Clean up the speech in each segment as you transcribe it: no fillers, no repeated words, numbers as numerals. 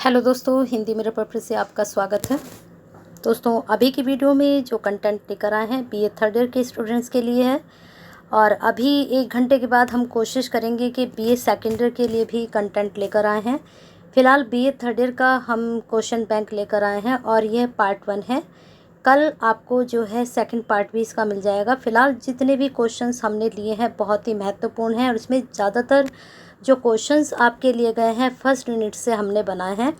Hello दोस्तों, हिंदी मेरे पर फिर से आपका स्वागत है। दोस्तों, अभी की वीडियो में जो कंटेंट लेकर आए हैं बीए थर्ड ईयर के स्टूडेंट्स के लिए है। और अभी 1 घंटे के बाद हम कोशिश करेंगे कि बीए सेकेंड ईयर के लिए भी कंटेंट लेकर आए हैं। फ़िलहाल बीए थर्ड ईयर का हम क्वेश्चन बैंक लेकर आए हैं और यह पार्ट 1 है। कल आपको जो है सेकंड पार्ट भी इसका मिल जाएगा। फ़िलहाल जितने भी क्वेश्चंस हमने लिए हैं बहुत ही महत्वपूर्ण हैं और इसमें ज़्यादातर जो क्वेश्चंस आपके लिए गए हैं फर्स्ट यूनिट से हमने बनाए हैं।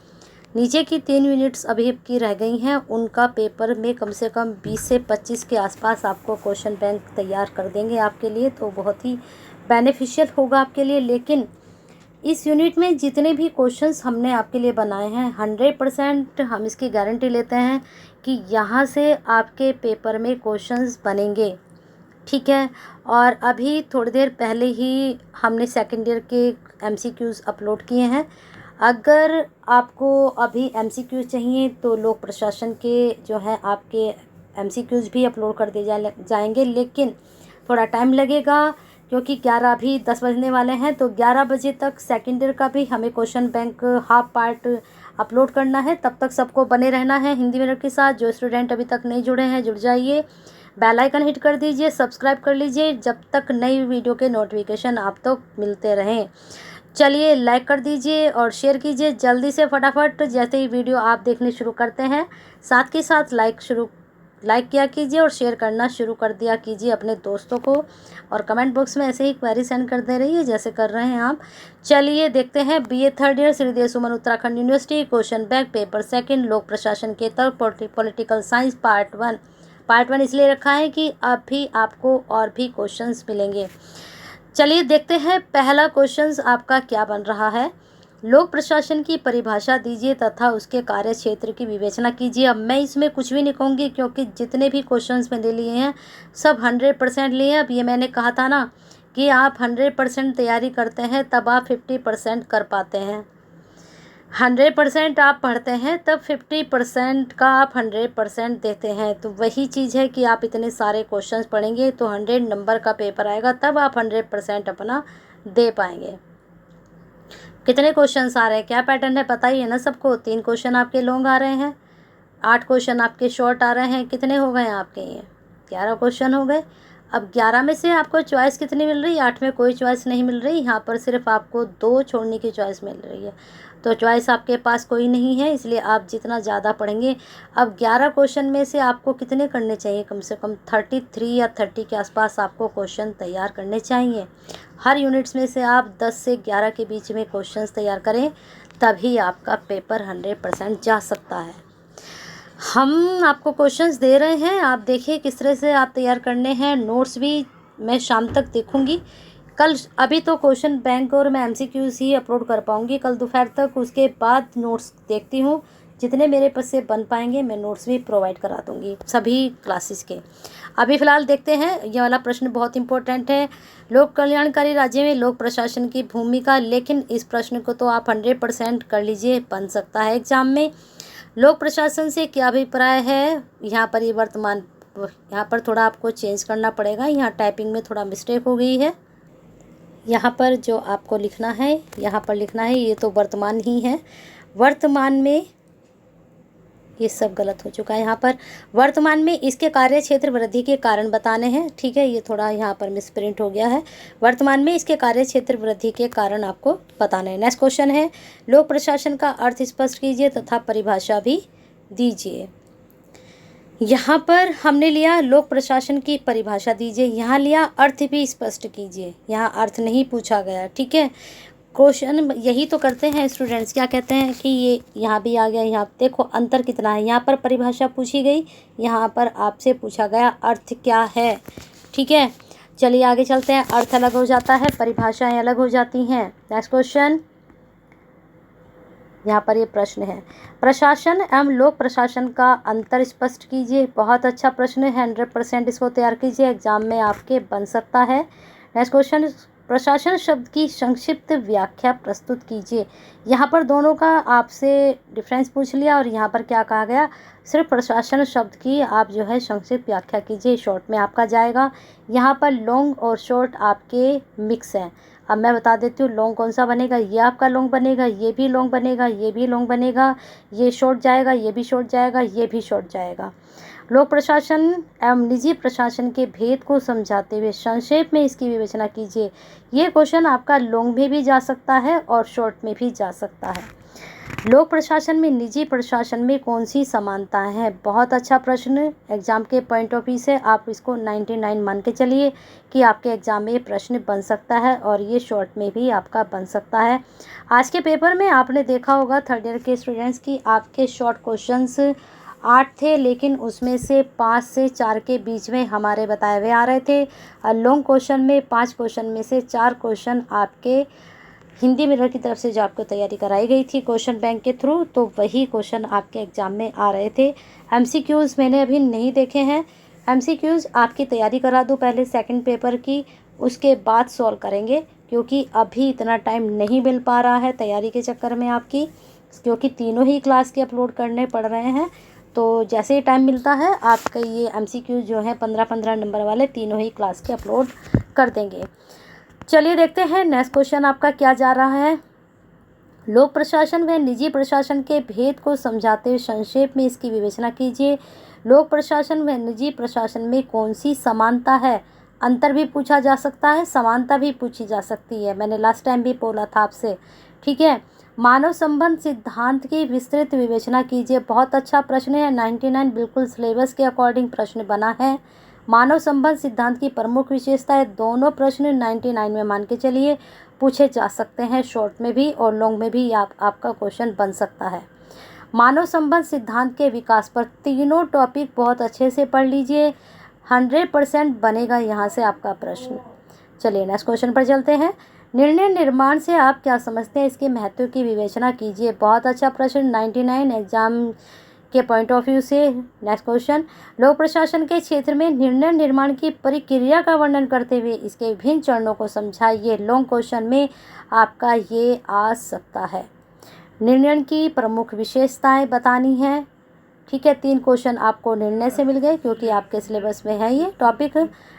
नीचे की 3 यूनिट्स अभी की रह गई हैं, उनका पेपर में कम से कम 20 से 25 के आसपास आपको क्वेश्चन बैंक तैयार कर देंगे आपके लिए, तो बहुत ही बेनिफिशियल होगा आपके लिए। लेकिन इस यूनिट में जितने भी क्वेश्चंस हमने आपके लिए बनाए हैं 100% हम इसकी गारंटी लेते हैं कि यहाँ से आपके पेपर में क्वेश्चंस बनेंगे, ठीक है। और अभी थोड़ी देर पहले ही हमने सेकेंड ईयर के एमसीक्यूज़ अपलोड किए हैं। अगर आपको अभी एमसीक्यूज़ चाहिए तो लोक प्रशासन के जो है आपके एमसीक्यूज़ भी अपलोड कर दिए जाएंगे, लेकिन थोड़ा टाइम लगेगा क्योंकि 11 अभी 10 बजने वाले हैं। तो 11 बजे तक सेकेंड ईयर का भी हमें question bank half part upload करना है। तब तक सबको बने रहना है हिंदी मिनट के साथ। जो स्टूडेंट अभी तक नहीं जुड़े हैं जुड़ जाइए, बेल आइकन हिट कर दीजिए, सब्सक्राइब कर लीजिए जब तक नई वीडियो के नोटिफिकेशन आप तक मिलते रहें। चलिए लाइक कर दीजिए और शेयर कीजिए जल्दी से फटाफट, जैसे ही वीडियो आप देखने शुरू करते हैं साथ के साथ लाइक किया कीजिए और शेयर करना शुरू कर दिया कीजिए अपने दोस्तों को। और कमेंट बॉक्स में ऐसे ही क्वेरी सेंड करते रहिए जैसे कर रहे हैं आप। चलिए देखते हैं BA third year Sridev Suman Uttarakhand university question bank paper second लोक प्रशासन के तर्क पॉलिटिकल साइंस पार्ट 1 इसलिए रखा है कि अभी आपको और भी क्वेश्चंस मिलेंगे। चलिए देखते हैं पहला क्वेश्चंस आपका क्या बन रहा है। लोक प्रशासन की परिभाषा दीजिए तथा उसके कार्य क्षेत्र की विवेचना कीजिए। अब मैं इसमें कुछ भी नहीं कहूँगी क्योंकि जितने भी क्वेश्चंस मैंने लिए हैं सब 100% लिए हैं। अब ये मैंने कहा था ना कि आप 100% तैयारी करते हैं तब आप 50% कर पाते हैं। 100% आप पढ़ते हैं तब 50% का आप 100% देते हैं। तो वही चीज़ है कि आप इतने सारे क्वेश्चंस पढ़ेंगे तो 100 नंबर का पेपर आएगा, तब आप 100% अपना दे पाएंगे। कितने क्वेश्चंस आ रहे हैं, क्या पैटर्न है पता ही है ना सबको। 3 क्वेश्चन आपके लॉन्ग आ रहे हैं, 8 क्वेश्चन आपके शॉर्ट आ रहे हैं। कितने हो गए आपके, ये 11 क्वेश्चन हो गए। अब 11 में से आपको चॉइस कितनी मिल रही है, 8 में कोई चॉइस नहीं मिल रही। यहाँ पर सिर्फ आपको 2 छोड़ने की चॉइस मिल रही है, तो चॉइस आपके पास कोई नहीं है, इसलिए आप जितना ज़्यादा पढ़ेंगे। अब 11 क्वेश्चन में से आपको कितने करने चाहिए, कम से कम 33 या 30 के आसपास आपको क्वेश्चन तैयार करने चाहिए। हर यूनिट्स में से आप 10 से 11 के बीच में क्वेश्चंस तैयार करें, तभी आपका पेपर 100% जा सकता है। हम आपको क्वेश्चंस दे रहे हैं, आप देखिए किस तरह से आप तैयार करने हैं। नोट्स भी मैं शाम तक देखूंगी कल। अभी तो क्वेश्चन बैंक और मैं एमसीक्यूज ही अपलोड कर पाऊंगी कल दोपहर तक, उसके बाद नोट्स देखती हूँ। जितने मेरे पास से बन पाएंगे मैं नोट्स भी प्रोवाइड करा दूंगी सभी क्लासेस के। अभी फ़िलहाल देखते हैं, ये वाला प्रश्न बहुत इंपॉर्टेंट है। लोक कल्याणकारी राज्य में लोक प्रशासन की भूमिका। लेकिन इस प्रश्न को तो आप 100% कर लीजिए, बन सकता है एग्जाम में। लोक प्रशासन से क्या अभिप्राय है, यहाँ पर ये वर्तमान, यहाँ पर थोड़ा आपको चेंज करना पड़ेगा, यहाँ टाइपिंग में थोड़ा मिस्टेक हो गई है। यहाँ पर जो आपको लिखना है, यहाँ पर लिखना है ये तो वर्तमान ही है। वर्तमान में ये सब गलत हो चुका है। यहाँ पर वर्तमान में इसके कार्य क्षेत्र वृद्धि के कारण बताने हैं, ठीक है। ये थोड़ा यहाँ पर मिसप्रिंट हो गया है। वर्तमान में इसके कार्य क्षेत्र वृद्धि के कारण आपको बताना है। नेक्स्ट क्वेश्चन है, लोक प्रशासन का अर्थ स्पष्ट कीजिए तथा परिभाषा भी दीजिए। यहाँ पर हमने लिया लोक प्रशासन की परिभाषा दीजिए, यहाँ लिया अर्थ भी स्पष्ट कीजिए। यहाँ अर्थ नहीं पूछा गया, ठीक है। क्वेश्चन यही तो करते हैं स्टूडेंट्स, क्या कहते हैं कि ये यहाँ भी आ गया। यहाँ देखो अंतर कितना है, यहाँ पर परिभाषा पूछी गई, यहाँ पर आपसे पूछा गया अर्थ क्या है, ठीक है। चलिए आगे चलते हैं। अर्थ अलग हो जाता है, परिभाषाएं अलग हो जाती हैं। नेक्स्ट क्वेश्चन, यहाँ पर ये प्रश्न है, प्रशासन एवं लोक प्रशासन का अंतर स्पष्ट कीजिए। बहुत अच्छा प्रश्न है, 100% इसको तैयार कीजिए, एग्जाम में आपके बन सकता है। नेक्स्ट क्वेश्चन, प्रशासन शब्द की संक्षिप्त व्याख्या प्रस्तुत कीजिए। यहाँ पर दोनों का आपसे डिफरेंस पूछ लिया और यहाँ पर क्या कहा गया, सिर्फ प्रशासन शब्द की आप जो है संक्षिप्त व्याख्या कीजिए, शॉर्ट में आपका जाएगा। यहाँ पर लॉन्ग और शॉर्ट आपके मिक्स हैं। अब मैं बता देती हूँ लॉन्ग कौन सा बनेगा। ये आपका लॉन्ग बनेगा, ये भी लॉन्ग बनेगा, ये भी लॉन्ग बनेगा, ये शॉर्ट जाएगा, ये भी शॉर्ट जाएगा, ये भी शॉर्ट जाएगा। लोक प्रशासन एवं निजी प्रशासन के भेद को समझाते हुए संक्षेप में इसकी विवेचना कीजिए। ये क्वेश्चन आपका लॉन्ग में भी जा सकता है और शॉर्ट में भी जा सकता है। लोक प्रशासन में निजी प्रशासन में कौन सी समानता है? बहुत अच्छा प्रश्न, एग्जाम के पॉइंट ऑफ व्यू से आप इसको 99 मान के चलिए कि आपके एग्जाम में ये प्रश्न बन सकता है और ये शॉर्ट में भी आपका बन सकता है। आज के पेपर में आपने देखा होगा थर्ड ईयर के स्टूडेंट्स की आपके शॉर्ट क्वेश्चंस 8 थे, लेकिन उसमें से 5 से 4 के बीच में हमारे बताए हुए आ रहे थे। लॉन्ग क्वेश्चन में 5 क्वेश्चन में से 4 क्वेश्चन आपके हिंदी मिरर की तरफ से जो आपको तैयारी कराई गई थी क्वेश्चन बैंक के थ्रू, तो वही क्वेश्चन आपके एग्ज़ाम में आ रहे थे। एमसीक्यूज़ मैंने अभी नहीं देखे हैं। एमसीक्यूज़ आपकी तैयारी करा दूँ पहले सेकंड पेपर की, उसके बाद सॉल्व करेंगे, क्योंकि अभी इतना टाइम नहीं मिल पा रहा है तैयारी के चक्कर में आपकी, क्योंकि तीनों ही क्लास के अपलोड करने पड़ रहे हैं। तो जैसे ही टाइम मिलता है आपके ये एमसीक्यूज़ जो हैं 15-15 नंबर वाले तीनों ही क्लास के अपलोड कर देंगे। चलिए देखते हैं नेक्स्ट क्वेश्चन आपका क्या जा रहा है। लोक प्रशासन व निजी प्रशासन के भेद को समझाते हुए संक्षेप में इसकी विवेचना कीजिए। लोक प्रशासन व निजी प्रशासन में कौन सी समानता है? अंतर भी पूछा जा सकता है, समानता भी पूछी जा सकती है। मैंने लास्ट टाइम भी बोला था आपसे, ठीक है। मानव संबंध सिद्धांत की विस्तृत विवेचना कीजिए। बहुत अच्छा प्रश्न है, 99 बिल्कुल सिलेबस के अकॉर्डिंग प्रश्न बना है। मानव संबंध सिद्धांत की प्रमुख विशेषता है, दोनों प्रश्न 99 में मान के चलिए पूछे जा सकते हैं, शॉर्ट में भी और लॉन्ग में भी आपका क्वेश्चन बन सकता है। मानव संबंध सिद्धांत के विकास पर तीनों टॉपिक बहुत अच्छे से पढ़ लीजिए, 100% बनेगा यहाँ से आपका प्रश्न। चलिए नेक्स्ट क्वेश्चन पर चलते हैं। निर्णय निर्माण से आप क्या समझते हैं, इसके महत्व की विवेचना कीजिए। बहुत अच्छा प्रश्न, 99 एग्जाम के पॉइंट ऑफ व्यू से। नेक्स्ट क्वेश्चन, लोक प्रशासन के क्षेत्र में निर्णय निर्माण की प्रक्रिया का वर्णन करते हुए इसके विभिन्न चरणों को समझाइए। लॉन्ग क्वेश्चन में आपका ये आ सकता है। निर्णय की प्रमुख विशेषताएं बतानी है, ठीक है। 3 क्वेश्चन आपको निर्णय से मिल गए क्योंकि आपके सिलेबस में है ये टॉपिक।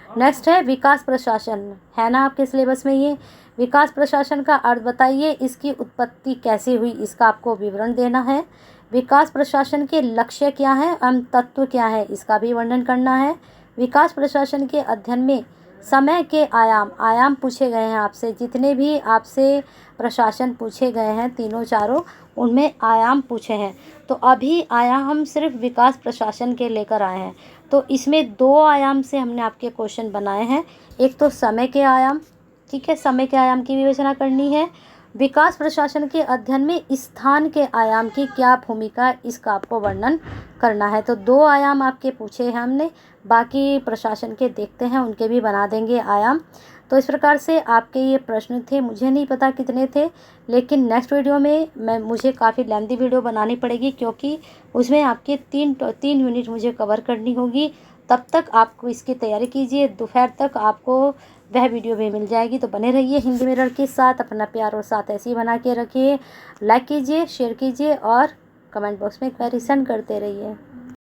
नेक्स्ट है विकास प्रशासन, है ना आपके सिलेबस में ये। विकास प्रशासन का अर्थ बताइए, इसकी उत्पत्ति कैसे हुई, इसका आपको विवरण देना है। विकास प्रशासन के लक्ष्य क्या है एवं तत्व क्या है, इसका भी वर्णन करना है। विकास प्रशासन के अध्ययन में समय के आयाम पूछे गए हैं आपसे। जितने भी आपसे प्रशासन पूछे गए हैं तीनों चारों, उनमें आयाम पूछे हैं। तो अभी आयाम हम सिर्फ विकास प्रशासन के लेकर आए हैं, तो इसमें 2 आयाम से हमने आपके क्वेश्चन बनाए हैं। एक तो समय के आयाम, ठीक है, समय के आयाम की विवेचना करनी है। विकास प्रशासन के अध्ययन में स्थान के आयाम की क्या भूमिका, इसका आपको वर्णन करना है। तो 2 आयाम आपके पूछे हैं हमने, बाकी प्रशासन के देखते हैं, उनके भी बना देंगे आयाम। तो इस प्रकार से आपके ये प्रश्न थे, मुझे नहीं पता कितने थे, लेकिन नेक्स्ट वीडियो में मुझे काफ़ी लेंथी वीडियो बनानी पड़ेगी, क्योंकि उसमें आपके 3 यूनिट मुझे कवर करनी होगी। तब तक आपको इसकी तैयारी कीजिए, दोपहर तक आपको वह वीडियो भी मिल जाएगी। तो बने रहिए हिंदी मिरर के साथ, अपना प्यार और साथ ऐसे ही बना के रखिए। लाइक कीजिए, शेयर कीजिए और कमेंट बॉक्स में क्वेरी सेंड करते रहिए।